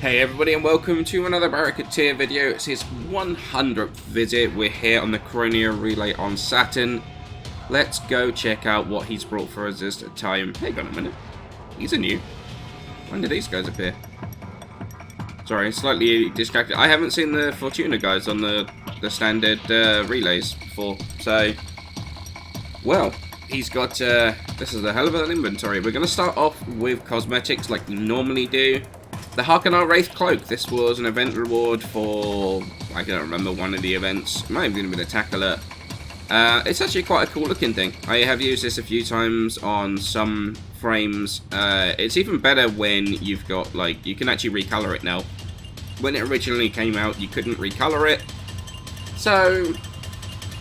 Hey everybody and welcome to another Barricade video. It's his 100th visit. We're here on the Chronia Relay on Saturn. Let's go check out what he's brought for us this time. Hang on a minute. These are new. When did these guys appear? Sorry, slightly distracted. I haven't seen the Fortuna guys on the standard relays before. So, well, he's got, this is a hell of an inventory. We're going to start off with cosmetics like we normally do. The Harkonnen Wraith Cloak. This was an event reward for, I can't remember, one of the events. It might have even been Attack Alert. It's actually quite a cool looking thing. I have used this a few times on some frames. It's even better when you've got, like, you can actually recolor it now. When it originally came out, you couldn't recolor it. So,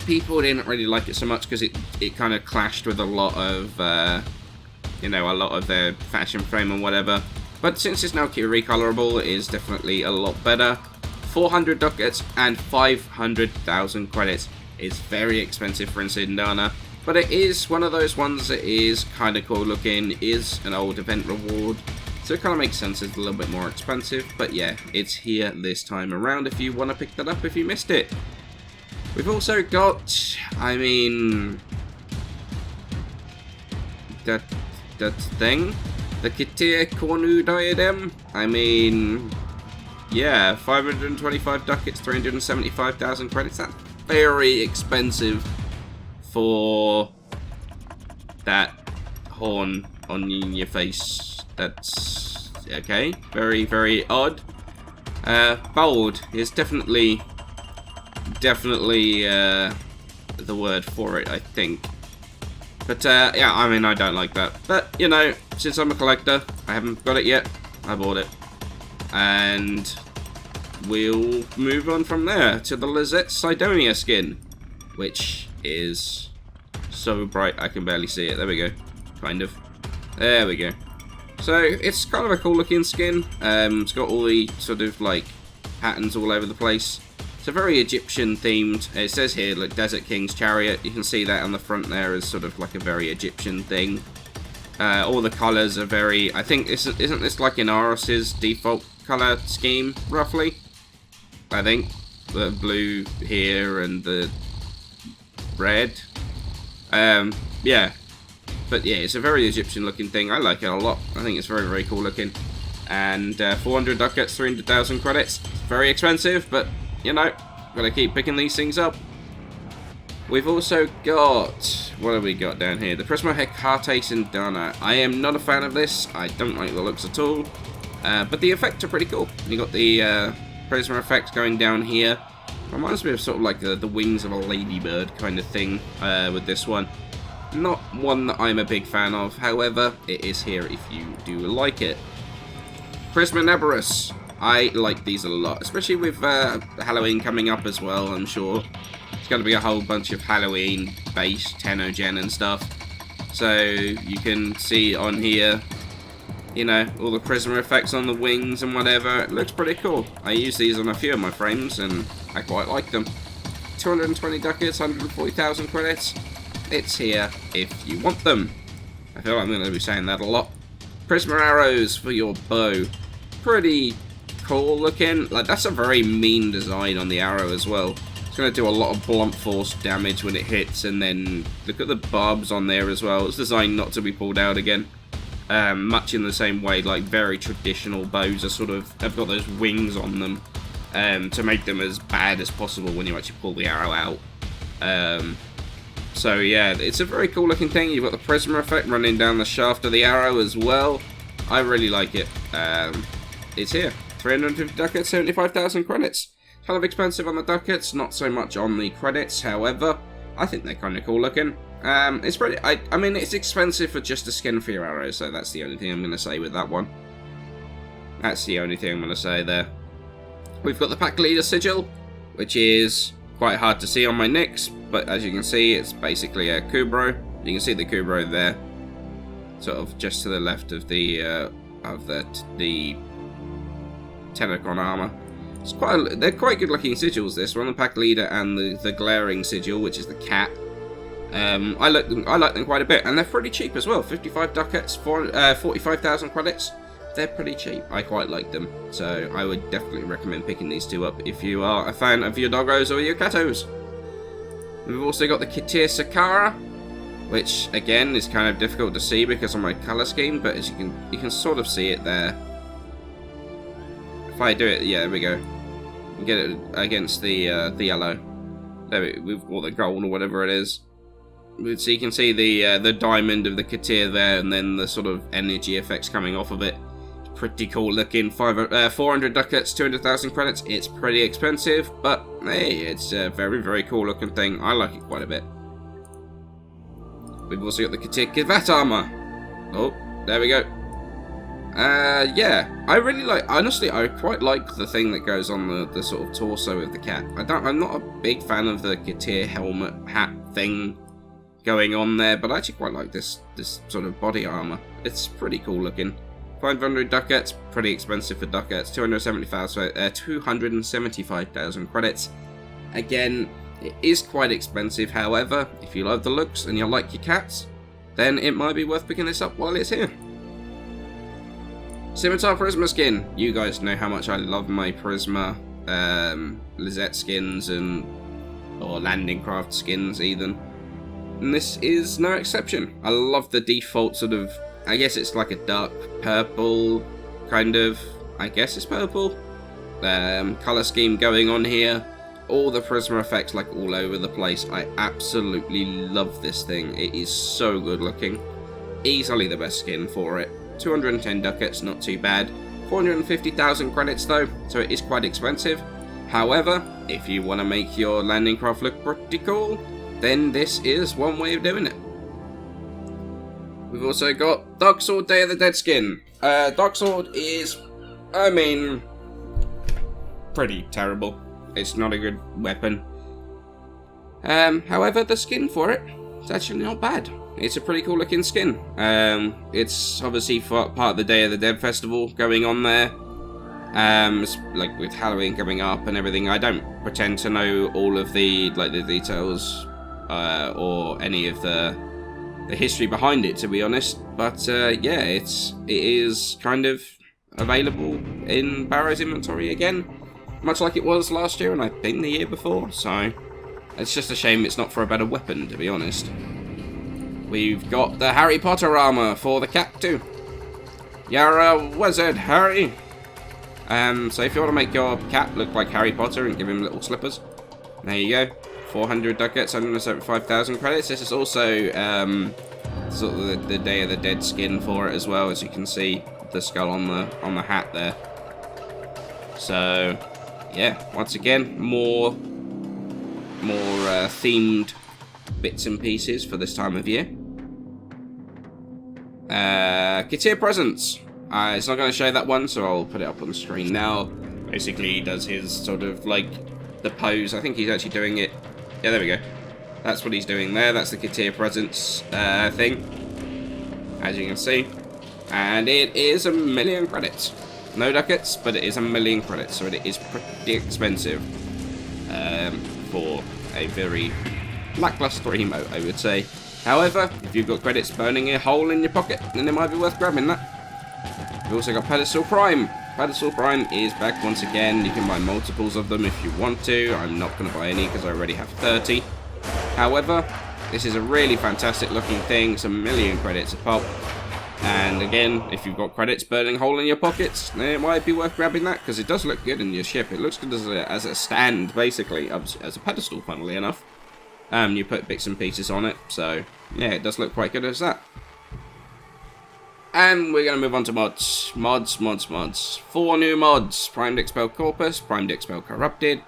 people didn't really like it so much because it kind of clashed with a lot of, you know, a lot of their fashion frame and whatever. But since it's now recolorable, it is definitely a lot better. 400 ducats and 500,000 credits. It's very expensive for Insindana, but it is one of those ones that is kind of cool looking, is an old event reward, so it kind of makes sense it's a little bit more expensive, but yeah, it's here this time around if you want to pick that up if you missed it. We've also got, I mean, that thing. The Kitir Cornu Diadem, I mean, yeah, 525 ducats, 375,000 credits. That's very expensive for that horn on your face. That's okay. Very, very odd. Bold is definitely the word for it, I think. But, yeah, I mean, I don't like that. But, you know, since I'm a collector, I haven't got it yet, I bought it. And we'll move on from there to the Lizette Sidonia skin, which is so bright I can barely see it. There we go. Kind of. There we go. So, it's kind of a cool looking skin. It's got all the sort of, like, patterns all over the place. It's a very Egyptian themed. It says here like Desert King's Chariot. You can see that on the front there is sort of like a very Egyptian thing. All the colours are very. I think isn't this like in Aris's default colour scheme roughly? I think the blue here and the red. Yeah, but yeah, it's a very Egyptian looking thing. I like it a lot. I think it's very, very cool looking. And 400 ducats, 300,000 credits. It's very expensive, but you know, gotta keep picking these things up. We've also got, what have we got down here? The Prisma Hecate Sindana. I am not a fan of this. I don't like the looks at all. But the effects are pretty cool. You got the Prisma effect going down here. Reminds me of sort of like the wings of a ladybird kind of thing with this one. Not one that I'm a big fan of. However, it is here if you do like it. Prisma Neberus. I like these a lot, especially with Halloween coming up as well, I'm sure. It's going to be a whole bunch of Halloween-based Tenogen and stuff. So, you can see on here, you know, all the Prisma effects on the wings and whatever. It looks pretty cool. I use these on a few of my frames, and I quite like them. 220 ducats, 140,000 credits. It's here if you want them. I feel like I'm going to be saying that a lot. Prisma arrows for your bow. Pretty cool looking. Like, that's a very mean design on the arrow as well. It's going to do a lot of blunt force damage when it hits, and then look at the barbs on there as well. It's designed not to be pulled out again. Much in the same way, like very traditional bows are sort of have got those wings on them to make them as bad as possible when you actually pull the arrow out. So yeah, it's a very cool looking thing. You've got the Prisma effect running down the shaft of the arrow as well. I really like it. It's here. 350 ducats, 75,000 credits. Kind of expensive on the ducats, not so much on the credits, however. I think they're kind of cool looking. It's pretty, I mean, it's expensive for just a skin for your arrows, so that's the only thing I'm going to say with that one. That's the only thing I'm going to say there. We've got the Pack Leader Sigil, which is quite hard to see on my nicks, but as you can see, it's basically a Kubro. You can see the Kubro there, sort of just to the left of the Tenacon armor. It's they're quite good looking sigils, this one, the Pack Leader and the Glaring Sigil, which is the cat. I like them quite a bit, and they're pretty cheap as well. 55 ducats, 45,000 credits. they're pretty cheap. I quite like them, so I would definitely recommend picking these two up if you are a fan of your doggos or your cattos. We've also got the Kitir Sakara, which again is kind of difficult to see because of my colour scheme, but as you can sort of see it there. If I do it, yeah, there we go. You get it against the yellow. There we've got the gold or whatever it is. So you can see the diamond of the Kitir there, and then the sort of energy effects coming off of it. Pretty cool looking. 400 ducats, 200,000 credits. It's pretty expensive, but hey, it's a very, very cool looking thing. I like it quite a bit. We've also got the Kitir Kivat armor. Oh, there we go. Yeah, I really like. Honestly, I quite like the thing that goes on the sort of torso of the cat. I'm not a big fan of the Kitir helmet hat thing going on there, but I actually quite like this sort of body armor. It's pretty cool looking. 500 ducats, pretty expensive for ducats. 275,000 credits. Again, it is quite expensive. However, if you love the looks and you like your cats, then it might be worth picking this up while it's here. Scimitar Prisma skin. You guys know how much I love my Prisma Lizette skins or Landing Craft skins even. And this is no exception. I love the default sort of, I guess it's like a dark purple kind of, I guess it's purple, colour scheme going on here. All the Prisma effects like all over the place. I absolutely love this thing. It is so good looking. Easily the best skin for it. 210 ducats, not too bad. 450,000 credits though, so it is quite expensive. However, if you want to make your landing craft look pretty cool, then this is one way of doing it. We've also got Dark Sword Day of the Dead skin. Dark Sword is, I mean, pretty terrible. It's not a good weapon. However, the skin for it is actually not bad. It's a pretty cool looking skin. It's obviously part of the Day of the Dead festival going on there. It's like with Halloween coming up and everything. I don't pretend to know all of the details or any of the history behind it, to be honest. But yeah, it is kind of available in Baro's inventory again, much like it was last year and I think the year before. So it's just a shame it's not for a better weapon, to be honest. We've got the Harry Potter armor for the cat too. You're a wizard, Harry. So if you want to make your cat look like Harry Potter and give him little slippers, there you go. 400 ducats, 175,000 credits. This is also sort of the Day of the Dead skin for it as well, as you can see the skull on the hat there. So yeah, once again, more themed bits and pieces for this time of year. Kitir Presents. It's not going to show that one, so I'll put it up on the screen now. Basically, he does his sort of like the pose. I think he's actually doing it. Yeah, there we go. That's what he's doing there. That's the Kitir Presents thing, as you can see. And it is 1,000,000 credits. No ducats, but it is 1,000,000 credits, so it is pretty expensive for a very lackluster emote, I would say. However, if you've got credits burning a hole in your pocket, then it might be worth grabbing that. We've also got Pedestal Prime. Pedestal Prime is back once again. You can buy multiples of them if you want to. I'm not going to buy any because I already have 30. However, this is a really fantastic looking thing. It's 1,000,000 credits a pop. And again, if you've got credits burning a hole in your pockets, then it might be worth grabbing that because it does look good in your ship. It looks good as a stand, basically, as a pedestal, funnily enough. You put bits and pieces on it, so yeah, it does look quite good as that. And we're going to move on to mods. Mods. 4 new mods. Primed Expelled Corpus, Primed Expelled Corrupted,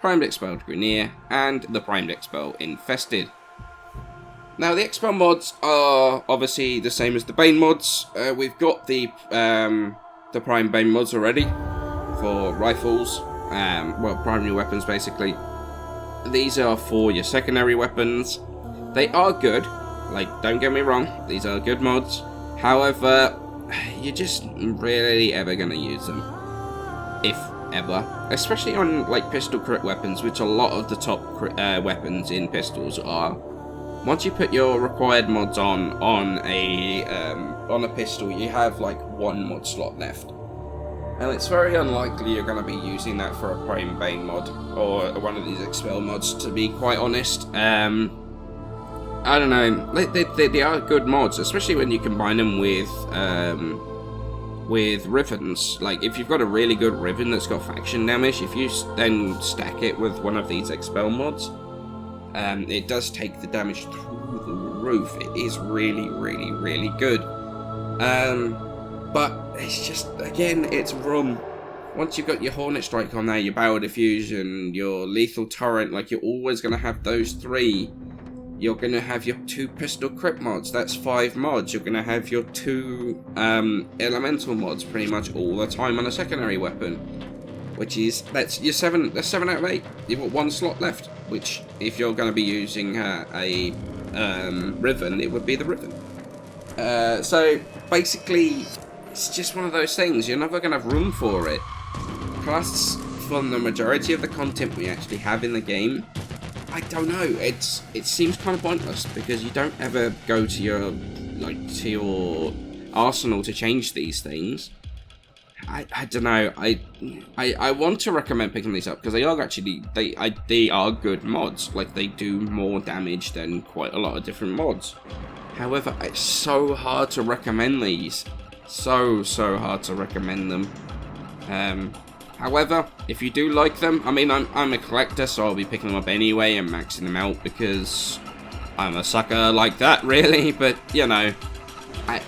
Primed Expelled Grineer, and the Primed Expelled Infested. Now, the Expel mods are obviously the same as the Bane mods. We've got the Prime Bane mods already for rifles, well, primary weapons, basically. These are for your secondary weapons. They are good, like, don't get me wrong, these are good mods. However, you're just rarely ever going to use them, if ever. Especially on, like, pistol crit weapons, which a lot of the top weapons in pistols are. once you put your required mods on a pistol, you have like 1 mod slot left. And it's very unlikely you're going to be using that for a Prime Bane mod, or one of these Expel mods, to be quite honest. I don't know, they are good mods, especially when you combine them with Rivens. Like, if you've got a really good Riven that's got faction damage, if you then stack it with one of these Expel mods, it does take the damage through the roof. It is really, really, really good. But it's just, again, it's rum. Once you've got your Hornet Strike on there, your Barrel Diffusion, your Lethal Torrent, like, you're always going to have those 3. You're going to have your 2 Pistol Crit mods, that's 5 mods. You're going to have your 2 Elemental mods pretty much all the time on a secondary weapon. Which is, that's 7 out of 8. You've got 1 slot left, which, if you're going to be using a Riven, it would be the Riven. So, basically, it's just one of those things. You're never going to have room for it. Plus, from the majority of the content we actually have in the game, I don't know, it seems kind of pointless, because you don't ever go to your arsenal to change these things. I don't know, I want to recommend picking these up, because they are actually, they are good mods. Like, they do more damage than quite a lot of different mods. However, it's so hard to recommend these. So hard to recommend them. However, if you do like them, I mean, I'm a collector, so I'll be picking them up anyway and maxing them out, because I'm a sucker like that, really. But, you know,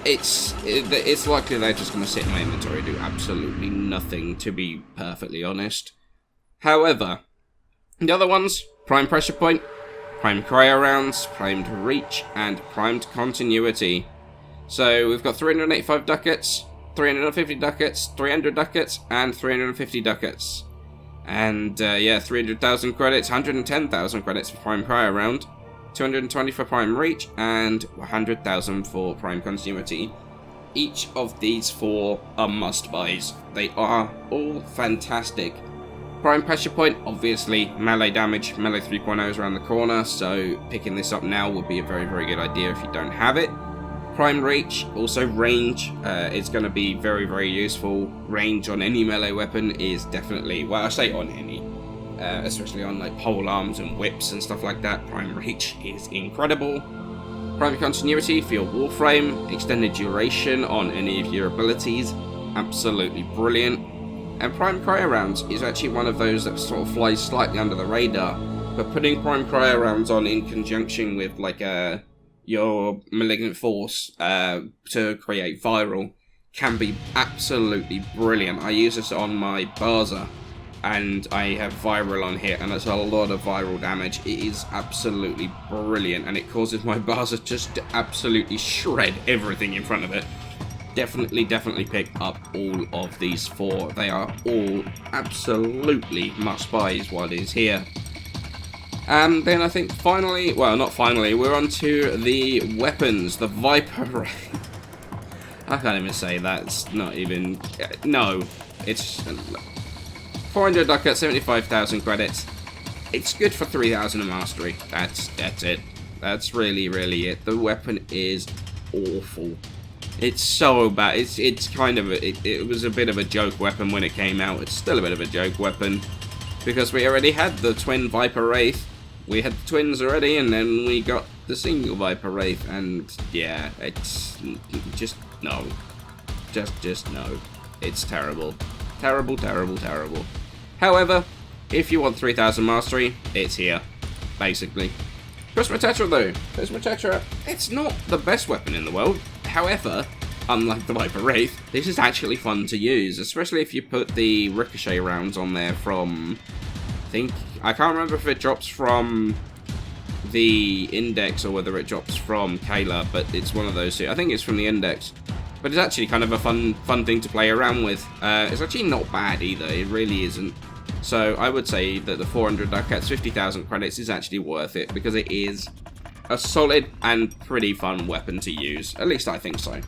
it's likely they're just going to sit in my inventory and do absolutely nothing, to be perfectly honest. However, the other ones, Prime Pressure Point, Prime Cryo Rounds, Primed Reach, and Primed Continuity. So we've got 385 ducats, 350 ducats, 300 ducats, and 350 ducats. And yeah, 300,000 credits, 110,000 credits for Prime Cryo Round, 220 for Prime Reach, and 100,000 for Prime Continuity. Each of these 4 are must-buys. They are all fantastic. Prime Pressure Point, obviously, melee damage, melee 3.0 is around the corner, so picking this up now would be a very, very good idea if you don't have it. Prime Reach, also range, is going to be very, very useful. Range on any melee weapon is definitely, well, I say on any, especially on like pole arms and whips and stuff like that. Prime Reach is incredible. Prime Continuity for your Warframe, extended duration on any of your abilities, absolutely brilliant. And Prime Cryo Rounds is actually one of those that sort of flies slightly under the radar, but putting Prime Cryo Rounds on in conjunction with like your Malignant Force to create Viral can be absolutely brilliant. I use this on my Barza, and I have Viral on here, and it's a lot of Viral damage. It is absolutely brilliant, and it causes my Barza just to absolutely shred everything in front of it. Definitely pick up all of these 4. They are all absolutely must-buys while it is here. And then I think finally, well, not finally, we're on to the weapons, the Viper Ray. I can't even say that, it's not even, no, it's 400 ducats, 75,000 credits. It's good for 3,000 of mastery, that's it. That's really it. The weapon is awful. It's so bad. It's kind of it was a bit of a joke weapon when it came out. It's still a bit of a joke weapon, because we already had the twin Viper Wraith. We had the twins already, and then we got the single Viper Wraith, and yeah, it's just no. Just no. It's terrible. Terrible. However, if you want 3,000 mastery, it's here, basically. Cosmetic though. Cosmetic, it's not the best weapon in the world. However, unlike the Viper Wraith, this is actually fun to use, especially if you put the ricochet rounds on there from, I can't remember if it drops from the Index or whether it drops from Kayla, but it's one of those two. I think it's from the Index. But it's actually kind of a fun thing to play around with. It's actually not bad either, it really isn't. So I would say that the 400 ducats, 50,000 credits is actually worth it, because it is a solid and pretty fun weapon to use. At least I think so.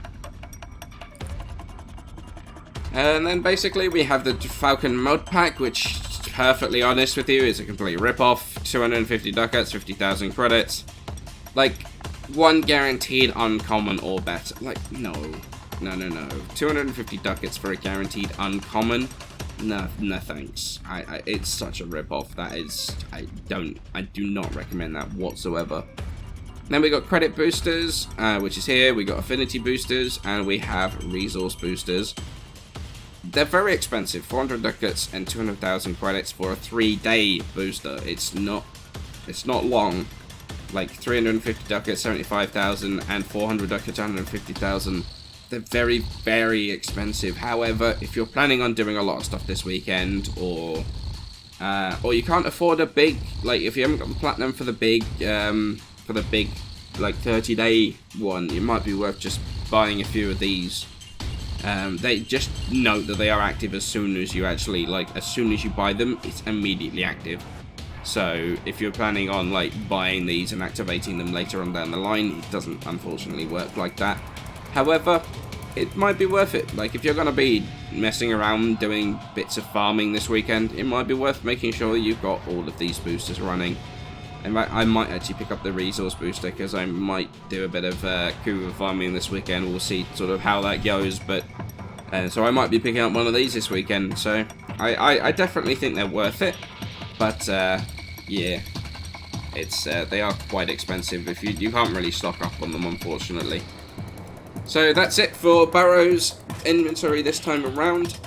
And then basically we have the Falcon mod pack, which, to be perfectly honest with you, is a complete rip-off. 250 ducats, 50,000 credits. Like, 1 guaranteed uncommon or better. Like, no. No, no, no. 250 ducats for a guaranteed uncommon? No, no thanks. It's such a rip-off. That is, I do not recommend that whatsoever. Then we got credit boosters, which is here. We got affinity boosters, and we have resource boosters. They're very expensive, 400 ducats and 200,000 credits for a 3-day booster. It's not long. Like 350 ducats, 75,000, and 400 ducats, 150,000. They're very, very expensive. However, if you're planning on doing a lot of stuff this weekend, or you can't afford a big, like if you haven't got the platinum for the big, like 30-day one, it might be worth just buying a few of these. They just note that they are active as soon as you actually, like, as soon as you buy them, it's immediately active. So if you're planning on like buying these and activating them later on down the line, it doesn't unfortunately work like that. However, it might be worth it. Like if you're going to be messing around doing bits of farming this weekend, it might be worth making sure you've got all of these boosters running. And I might actually pick up the resource booster because I might do a bit of cougar farming this weekend. We'll see sort of how that goes, but so I might be picking up one of these this weekend. So I definitely think they're worth it. But yeah, it's they are quite expensive. If you can't really stock up on them, unfortunately. So that's it for Baro's inventory this time around.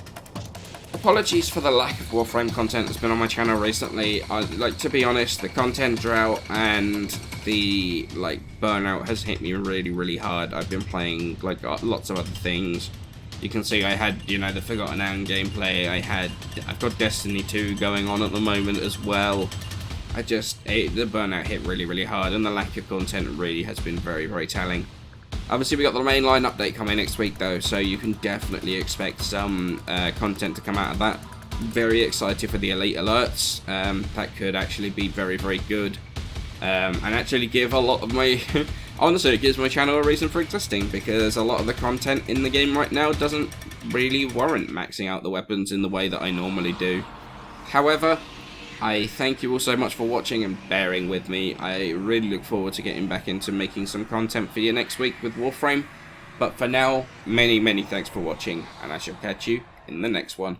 Apologies for the lack of Warframe content that's been on my channel recently. Like, to be honest, the content drought and the like burnout has hit me really, really hard. I've been playing like lots of other things. You can see I had, you know, the Forgotten Hound gameplay. I've got Destiny 2 going on at the moment as well. The burnout hit really, really hard, and the lack of content really has been very, very telling. Obviously, we got the mainline update coming next week, though, so you can definitely expect some content to come out of that. Very excited for the elite alerts. That could actually be very, very good, and actually give a lot of my... Honestly, it gives my channel a reason for existing, because a lot of the content in the game right now doesn't really warrant maxing out the weapons in the way that I normally do. However, I thank you all so much for watching and bearing with me. I really look forward to getting back into making some content for you next week with Warframe. But for now, many, many thanks for watching, and I shall catch you in the next one.